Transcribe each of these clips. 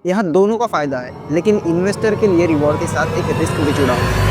यहाँ दोनों का फायदा है, लेकिन इन्वेस्टर के लिए रिवॉर्ड के साथ एक रिस्क भी जुड़ा हुआ है।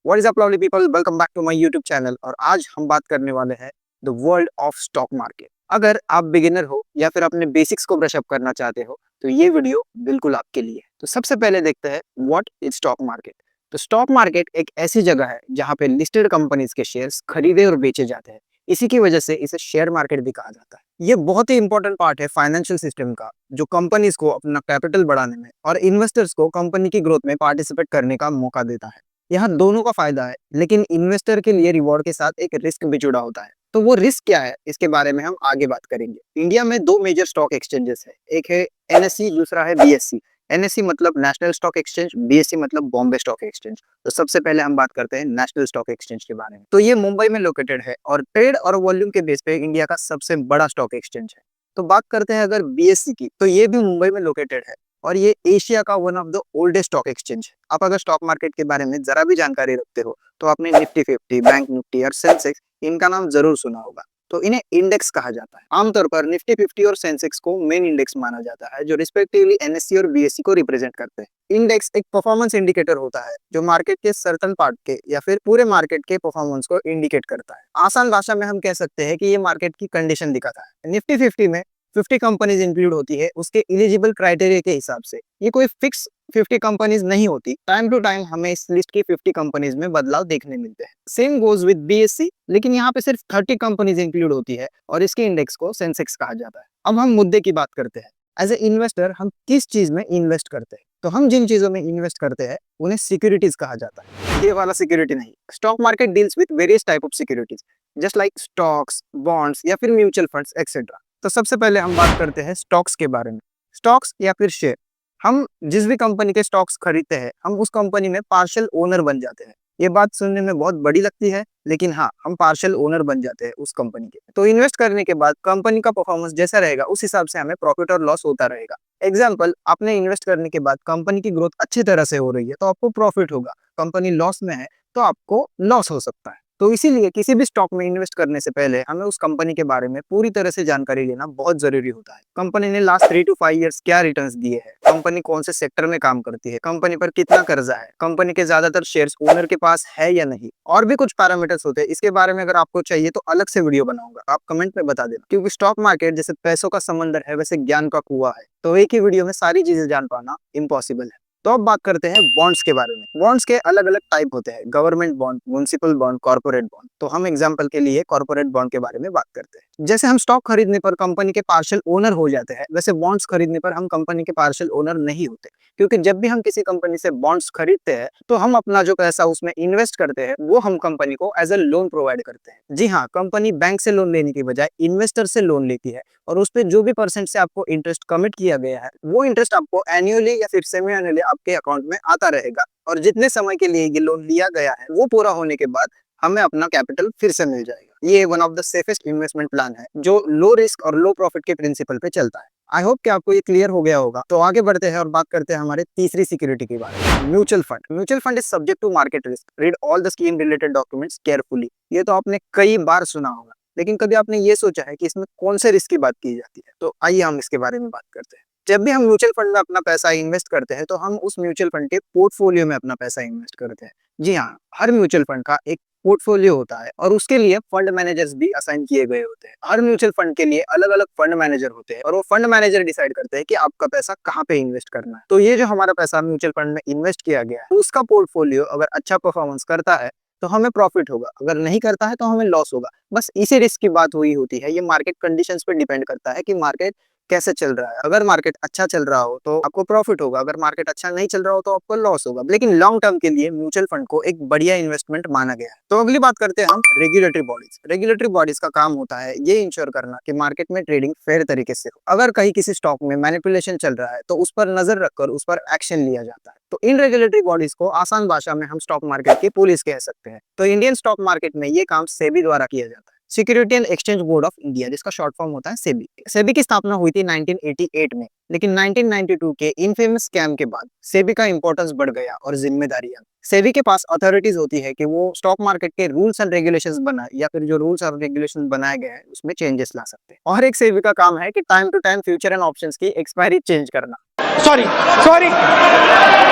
What is up lovely people, welcome back to my YouTube channel. और आज हम बात करने वाले हैं the world of stock market. अगर आप बिगिनर हो या फिर अपने बेसिक्स को ब्रश अप करना चाहते हो तो ये वीडियो बिल्कुल आपके लिए है। तो सबसे पहले देखते हैं व्हाट इज स्टॉक मार्केट। तो स्टॉक मार्केट एक ऐसी जगह है जहाँ पे लिस्टेड कंपनीज के शेयर्स खरीदे और बेचे जाते हैं। इसी की वजह से इसे शेयर मार्केट भी कहा जाता है। ये बहुत ही इंपॉर्टेंट पार्ट है फाइनेंशियल सिस्टम का, जो कंपनीज को अपना कैपिटल बढ़ाने में और इन्वेस्टर्स को कंपनी की ग्रोथ में पार्टिसिपेट करने का मौका देता है। यहाँ दोनों का फायदा है, लेकिन इन्वेस्टर के लिए रिवॉर्ड के साथ एक रिस्क भी जुड़ा होता है। तो वो रिस्क क्या है, इसके बारे में हम आगे बात करेंगे। इंडिया में दो मेजर स्टॉक एक्सचेंजेस है, एक है एनएससी, दूसरा है बीएससी। एनएससी मतलब नेशनल स्टॉक एक्सचेंज, बीएससी मतलब बॉम्बे स्टॉक एक्सचेंज। तो सबसे पहले हम बात करते हैं नेशनल स्टॉक एक्सचेंज के बारे में। तो ये मुंबई में लोकेटेड है और ट्रेड और वॉल्यूम के बेस पे इंडिया का सबसे बड़ा स्टॉक एक्सचेंज है। तो बात करते हैं अगर बीएससी की, तो ये भी मुंबई में लोकेटेड है और ये एशिया का one of the oldest stock exchange है। आप अगर स्टॉक मार्केट के बारे में जरा भी जानकारी रखते हो तो आपने निफ्टी 50, बैंक निफ्टी और सेंसेक्स, इनका नाम जरूर सुना होगा। तो इन्हें इंडेक्स कहा जाता है। आमतौर पर निफ्टी 50 और सेंसेक्स को मेन इंडेक्स माना जाता है, जो रिस्पेक्टिवली एनएससी और बीएससी को रिप्रेजेंट करते हैं। इंडेक्स एक परफॉर्मेंस इंडिकेटर होता है जो मार्केट के सर्टेन पार्ट के या फिर पूरे मार्केट के परफॉर्मेंस को इंडिकेट करता है। आसान भाषा में हम कह सकते हैं कि ये मार्केट की कंडीशन दिखाता है। निफ्टी 50 में 50 कंपनीज इंक्लूड होती है उसके एलिजिबल क्राइटेरिया के हिसाब से। ये कोई फिक्स 50 कंपनीज नहीं होती। टाइम टू टाइम हमें इस लिस्ट की 50 कंपनीज में बदलाव देखने मिलते हैं। सेम गोज विद बीएससी, लेकिन यहाँ पे सिर्फ 30 कंपनीज इंक्लूड होती है और इसके इंडेक्स को सेंसेक्स कहा जाता है। अब हम मुद्दे की बात करते हैं। एज ए इन्वेस्टर हम किस चीज में इन्वेस्ट करते हैं? तो हम जिन चीजों में इन्वेस्ट करते हैं उन्हें सिक्योरिटीज कहा जाता है। ये वाला सिक्योरिटी नहीं। Stock market deals with various type of securities, just like stocks, bonds या फिर म्यूचुअल फंड्स एक्सेट्रा। तो सबसे पहले हम बात करते हैं स्टॉक्स के बारे में। स्टॉक्स या फिर शेयर, हम जिस भी कंपनी के स्टॉक्स खरीदते हैं हम उस कंपनी में पार्शियल ओनर बन जाते हैं। ये बात सुनने में बहुत बड़ी लगती है, लेकिन हाँ, हम पार्शियल ओनर बन जाते हैं उस कंपनी के। तो इन्वेस्ट करने के बाद कंपनी का परफॉर्मेंस जैसा रहेगा उस हिसाब से हमें प्रॉफिट और लॉस होता रहेगा। एग्जाम्पल, आपने इन्वेस्ट करने के बाद कंपनी की ग्रोथ अच्छी तरह से हो रही है तो आपको प्रॉफिट होगा। कंपनी लॉस में है तो आपको लॉस हो सकता है। तो इसीलिए किसी भी स्टॉक में इन्वेस्ट करने से पहले हमें उस कंपनी के बारे में पूरी तरह से जानकारी लेना बहुत जरूरी होता है। कंपनी ने लास्ट 3 to 5 इयर्स क्या रिटर्न्स दिए हैं, कंपनी कौन से सेक्टर में काम करती है, कंपनी पर कितना कर्जा है, कंपनी के ज्यादातर शेयर्स ओनर के पास है या नहीं, और भी कुछ पैरामीटर्स होते हैं। इसके बारे में अगर आपको चाहिए तो अलग से वीडियो बनाऊंगा, आप कमेंट में बता देना। क्योंकि स्टॉक मार्केट जैसे पैसों का समंदर है वैसे ज्ञान का कुआं है, तो एक ही वीडियो में सारी चीजें जान पाना इम्पॉसिबल है। तो अब बात करते हैं बॉन्ड्स के बारे में। बॉन्ड्स के अलग अलग टाइप होते हैं, government bond, municipal bond, corporate bond. तो हम एग्जांपल के लिए कॉर्पोरेट बॉन्ड के बारे में बात करते हैं। जैसे हम स्टॉक खरीदने पर कंपनी के पार्शियल ओनर हो जाते हैं, वैसे बॉन्ड्स खरीदने पर हम कंपनी के पार्शियल ओनर नहीं होते। क्योंकि जब भी हम किसी कंपनी से बॉन्ड्स खरीदते हैं तो हम अपना जो पैसा उसमें इन्वेस्ट करते हैं वो हम कंपनी को एज ए लोन प्रोवाइड करते हैं। जी हाँ, कंपनी बैंक से लोन लेने की बजाय इन्वेस्टर से लोन लेती है और उस पर जो भी परसेंट से आपको इंटरेस्ट कमिट किया गया है वो इंटरेस्ट आपको एनुअली या फिर सेमी एनुअली आपके अकाउंट में आता रहेगा। और जितने समय के लिए ये लोन लिया गया है वो पूरा होने के बाद हमें अपना कैपिटल फिर से मिल जाएगा। ये one of the safest investment plan है जो लो रिस्क और लो प्रॉफिट के प्रिंसिपल पे चलता है। आई होप कि आपको ये क्लियर हो गया होगा। तो आगे बढ़ते हैं और बात करते हैं हमारे तीसरी सिक्योरिटी के बारे में, mutual fund. Mutual fund is subject to market risk, read all the scheme related documents carefully. ये तो आपने कई बार सुना होगा, लेकिन कभी आपने ये सोचा है कि इसमें कौन से रिस्क की बात की जाती है? तो आइए हम इसके बारे में बात करते हैं। जब भी हम म्यूचुअल फंड में अपना पैसा इन्वेस्ट करते हैं तो हम उस म्यूचुअल फंड के पोर्टफोलियो में अपना पैसा इन्वेस्ट करते हैं। जी हाँ, हर म्यूचुअल फंड का एक पोर्टफोलियो होता है और उसके लिए फंड मैनेजर्स भी असाइन किए गए होते हैं। हर म्यूचुअल फंड के लिए अलग अलग फंड मैनेजर होते हैं और वो फंड मैनेजर डिसाइड करते हैं कि आपका पैसा कहाँ पे इन्वेस्ट करना है। तो ये जो हमारा पैसा म्यूचुअल फंड में इन्वेस्ट किया गया है उसका पोर्टफोलियो अगर अच्छा परफॉर्मेंस करता है तो हमें प्रॉफिट होगा, अगर नहीं करता है तो हमें लॉस होगा। बस इसी रिस्क की बात हुई होती है। ये मार्केट कंडीशंस पे डिपेंड करता है कि मार्केट कैसे चल रहा है। अगर मार्केट अच्छा चल रहा हो तो आपको प्रॉफिट होगा, अगर मार्केट अच्छा नहीं चल रहा हो तो आपको लॉस होगा। लेकिन लॉन्ग टर्म के लिए म्यूचुअल फंड को एक बढ़िया इन्वेस्टमेंट माना गया है। तो अगली बात करते हैं हम रेगुलेटरी बॉडीज। रेगुलेटरी बॉडीज का काम होता है ये इंश्योर करना कि मार्केट में ट्रेडिंग फेयर तरीके से हो। अगर कहीं किसी स्टॉक में मैनिपुलेशन चल रहा है तो उस पर नजर रखकर उस पर एक्शन लिया जाता है। तो इन रेगुलेटरी बॉडीज को आसान भाषा में हम स्टॉक मार्केट की पुलिस कह सकते हैं। तो इंडियन स्टॉक मार्केट में ये काम सेबी द्वारा किया जाता है, security and exchange board of India, जिसका शॉर्ट फॉर्म होता है सेबी। सेबी की स्थापना हुई थी 1988 में लेकिन 1992 के इनफेमस स्कैम के बाद सेबी का इंपॉर्टेंस बढ़ गया और जिम्मेदारियां। सेबी के पास अथॉरिटीज होती है कि वो स्टॉक मार्केट के रूल्स एंड रेगुलेशंस बनाए या फिर जो रूल्स और रेगुलेशंस बनाए गए हैं उसमें चेंजेस ला सकते हैं। और एक सेबी का काम है कि time to time future and options की एक्सपायरी चेंज करना। Sorry sorry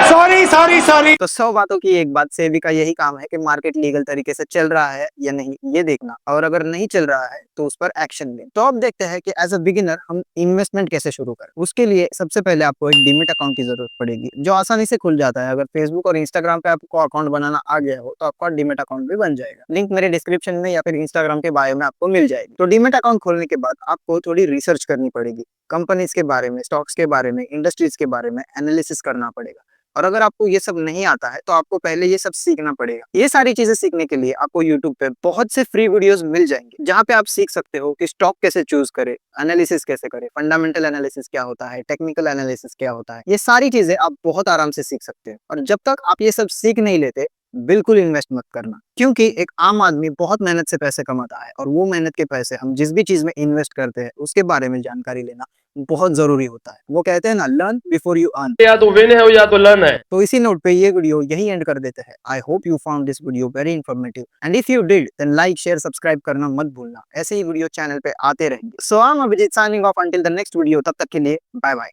sorry sorry sorry. तो 100 बातों की एक बात, सेबी का यही काम है कि मार्केट लीगल तरीके से चल रहा है या नहीं ये देखना, और अगर नहीं चल रहा है तो उस पर एक्शन लेना। तो अब देखते हैं कि एज अ बिगिनर हम इन्वेस्टमेंट कैसे शुरू करें। उसके लिए सबसे पहले आपको एक डीमेट अकाउंट की जरूरत पड़ेगी जो आसानी से खुल जाता है। अगर फेसबुक और इंस्टाग्राम पे आपको अकाउंट बनाना आ गया हो तो आपका डीमेट अकाउंट भी बन जाएगा। लिंक मेरे डिस्क्रिप्शन में या फिर इंस्टाग्राम के बायो में आपको मिल जाएगी। तो डीमेट अकाउंट खोलने के बाद आपको थोड़ी रिसर्च करनी पड़ेगी, कंपनीज के बारे में, स्टॉक्स के बारे में, इंडस्ट्रीज के बारे में एनालिसिस करना पड़ेगा। और अगर आपको ये सब नहीं आता है तो आपको पहले ये सब सीखना पड़ेगा। ये सारी चीजें सीखने के लिए आपको YouTube पे बहुत से फ्री वीडियोस मिल जाएंगे जहाँ पे आप सीख सकते हो कि स्टॉक कैसे चूज करें, एनालिसिस कैसे करें, फंडामेंटल एनालिसिस क्या होता है, टेक्निकल एनालिसिस क्या होता है। ये सारी चीजें आप बहुत आराम से सीख सकते हो। और जब तक आप ये सब सीख नहीं लेते बिल्कुल इन्वेस्ट मत करना, क्योंकि एक आम आदमी बहुत मेहनत से पैसे कमाता है और वो मेहनत के पैसे हम जिस भी चीज में इन्वेस्ट करते हैं उसके बारे में जानकारी लेना बहुत जरूरी होता है। वो कहते हैं ना, लर्न बिफोर यू अर्न। या तो विन है या तो लर्न है। तो इसी नोट पे ये वीडियो यही एंड कर देते हैं। I hope you found this video very informative and if you did then like share subscribe करना मत भूलना। ऐसे ही वीडियो चैनल पे आते रहेंगे। So I am Abhijeet signing off until the next video. तब तक के लिए बाय बाय।